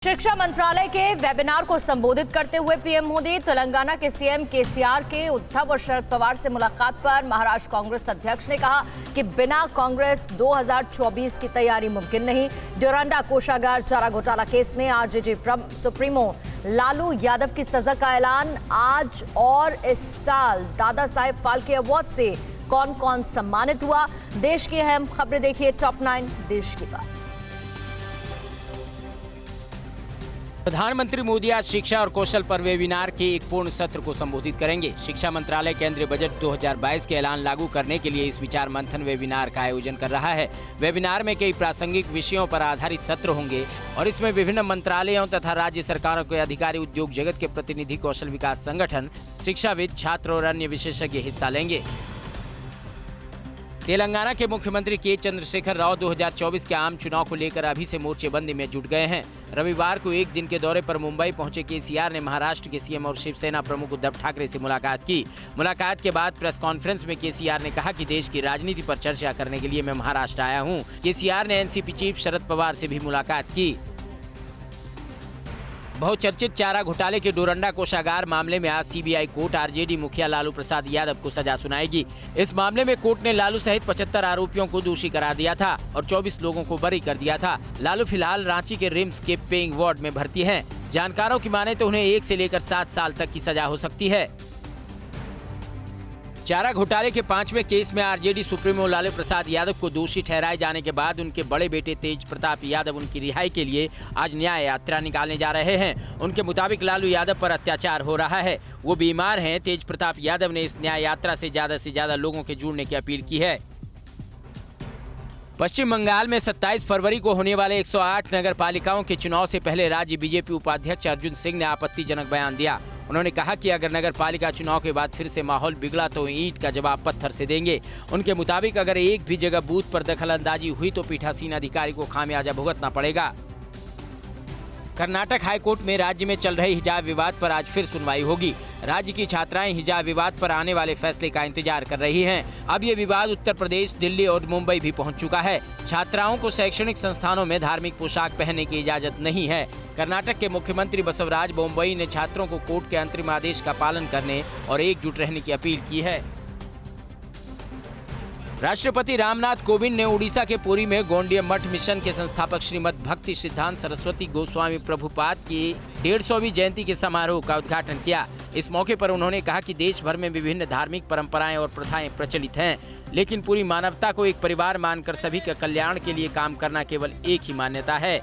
शिक्षा मंत्रालय के वेबिनार को संबोधित करते हुए पीएम मोदी तेलंगाना के सीएम केसीआर के उद्धव और शरद पवार से मुलाकात पर महाराष्ट्र कांग्रेस अध्यक्ष ने कहा कि बिना कांग्रेस 2024 की तैयारी मुमकिन नहीं। डोरंडा कोषागार चारा घोटाला केस में आरजेडी सुप्रीमो लालू यादव की सजा का ऐलान आज। और इस साल दादा साहेब फाल्के अवार्ड से कौन कौन सम्मानित हुआ, देश की अहम खबरें देखिए टॉप 9 देश की बात। प्रधानमंत्री मोदी आज शिक्षा और कौशल पर वेबिनार के एक पूर्ण सत्र को संबोधित करेंगे। शिक्षा मंत्रालय केंद्रीय बजट 2022 के ऐलान लागू करने के लिए इस विचार मंथन वेबिनार का आयोजन कर रहा है। वेबिनार में कई प्रासंगिक विषयों पर आधारित सत्र होंगे और इसमें विभिन्न मंत्रालयों तथा राज्य सरकारों के अधिकारी, उद्योग जगत के प्रतिनिधि, कौशल विकास संगठन, शिक्षाविद, छात्र और अन्य विशेषज्ञ हिस्सा लेंगे। तेलंगाना के मुख्यमंत्री के चंद्रशेखर राव 2024 के आम चुनाव को लेकर अभी से मोर्चेबंदी में जुट गए हैं। रविवार को एक दिन के दौरे पर मुंबई पहुंचे केसीआर ने महाराष्ट्र के सीएम और शिवसेना प्रमुख उद्धव ठाकरे से मुलाकात की। मुलाकात के बाद प्रेस कॉन्फ्रेंस में केसीआर ने कहा कि देश की राजनीति पर चर्चा करने के लिए मैं महाराष्ट्र आया हूं। केसीआर ने एनसीपी चीफ शरद पवार से भी मुलाकात की। बहुचर्चित चारा घोटाले के डोरंडा कोषागार मामले में आज सीबीआई कोर्ट आरजेडी मुखिया लालू प्रसाद यादव को सजा सुनाएगी। इस मामले में कोर्ट ने लालू सहित 75 आरोपियों को दोषी करार दिया था और 24 लोगों को बरी कर दिया था। लालू फिलहाल रांची के रिम्स के पेइंग वार्ड में भर्ती हैं। जानकारों की माने तो उन्हें 1 से लेकर 7 साल तक की सजा हो सकती है। चारा घोटाले के 5वें केस में आरजेडी सुप्रीमो लालू प्रसाद यादव को दोषी ठहराए जाने के बाद उनके बड़े बेटे तेज प्रताप यादव उनकी रिहाई के लिए आज न्याय यात्रा निकालने जा रहे हैं। उनके मुताबिक लालू यादव पर अत्याचार हो रहा है, वो बीमार हैं। तेज प्रताप यादव ने इस न्याय यात्रा से ज्यादा लोगों के जुड़ने की अपील की है। पश्चिम बंगाल में 27 फरवरी को होने वाले 108 नगर पालिकाओं के चुनाव से पहले राज्य बीजेपी उपाध्यक्ष अर्जुन सिंह ने आपत्तिजनक बयान दिया। उन्होंने कहा कि अगर नगर पालिका चुनाव के बाद फिर से माहौल बिगड़ा तो ईंट का जवाब पत्थर से देंगे। उनके मुताबिक अगर एक भी जगह बूथ पर दखलंदाजी हुई तो पीठासीन अधिकारी को खामियाजा भुगतना पड़ेगा। कर्नाटक हाईकोर्ट में राज्य में चल रहे हिजाब विवाद पर आज फिर सुनवाई होगी। राज्य की छात्राएं हिजाब विवाद पर आने वाले फैसले का इंतजार कर रही हैं। अब ये विवाद उत्तर प्रदेश, दिल्ली और मुंबई भी पहुंच चुका है। छात्राओं को शैक्षणिक संस्थानों में धार्मिक पोशाक पहनने की इजाजत नहीं है। कर्नाटक के मुख्यमंत्री बसवराज बोम्मई ने छात्रों को कोर्ट के अंतरिम आदेश का पालन करने और एकजुट रहने की अपील की है। राष्ट्रपति रामनाथ कोविंद ने उड़ीसा के पुरी में गौड़ीय मठ मिशन के संस्थापक श्रीमद भक्ति सिद्धांत सरस्वती गोस्वामी प्रभुपाद की 150वीं जयंती के समारोह का उद्घाटन किया। इस मौके पर उन्होंने कहा कि देश भर में विभिन्न धार्मिक परंपराएं और प्रथाएं प्रचलित हैं, लेकिन पूरी मानवता को एक परिवार मानकर सभी के कल्याण के लिए काम करना केवल एक ही मान्यता है।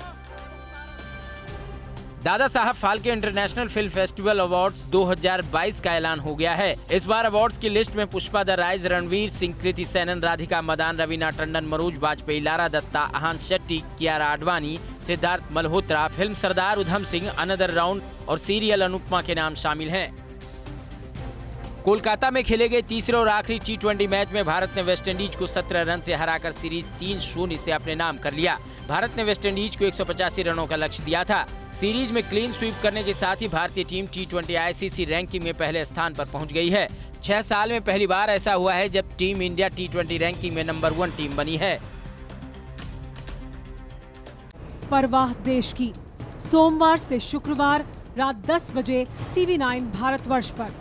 Dada Saheb Phalke international film festival awards 2022 का ऐलान हो गया है। इस बार अवार्ड्स की लिस्ट में Pushpa the rise, Ranveer Singh, Kriti Sanon, Radhika Madan, Raveena Tandon, Manoj Bajpayee, Lara Dutta, Aahan Shetty, Kiara Advani, Sidharth Malhotra, film Sardar Udham Singh, another round और सीरियल अनुपमा के नाम शामिल हैं। कोलकाता में खेले गए तीसरे और आखिरी T20 मैच में भारत ने वेस्टइंडीज को 17 रन से हराकर सीरीज 3-0 से अपने नाम कर लिया। भारत ने वेस्टइंडीज को 185 रनों का लक्ष्य दिया था। सीरीज में क्लीन स्वीप करने के साथ ही भारतीय टीम T20 आईसीसी रैंकिंग में पहले स्थान पर पहुंच गई है। 6 साल में पहली बार ऐसा हुआ है जब टीम इंडिया T20 रैंकिंग में नंबर 1 टीम बनी है। परवाह देश की, सोमवार से शुक्रवार रात 10 बजे TV9 भारतवर्ष पर।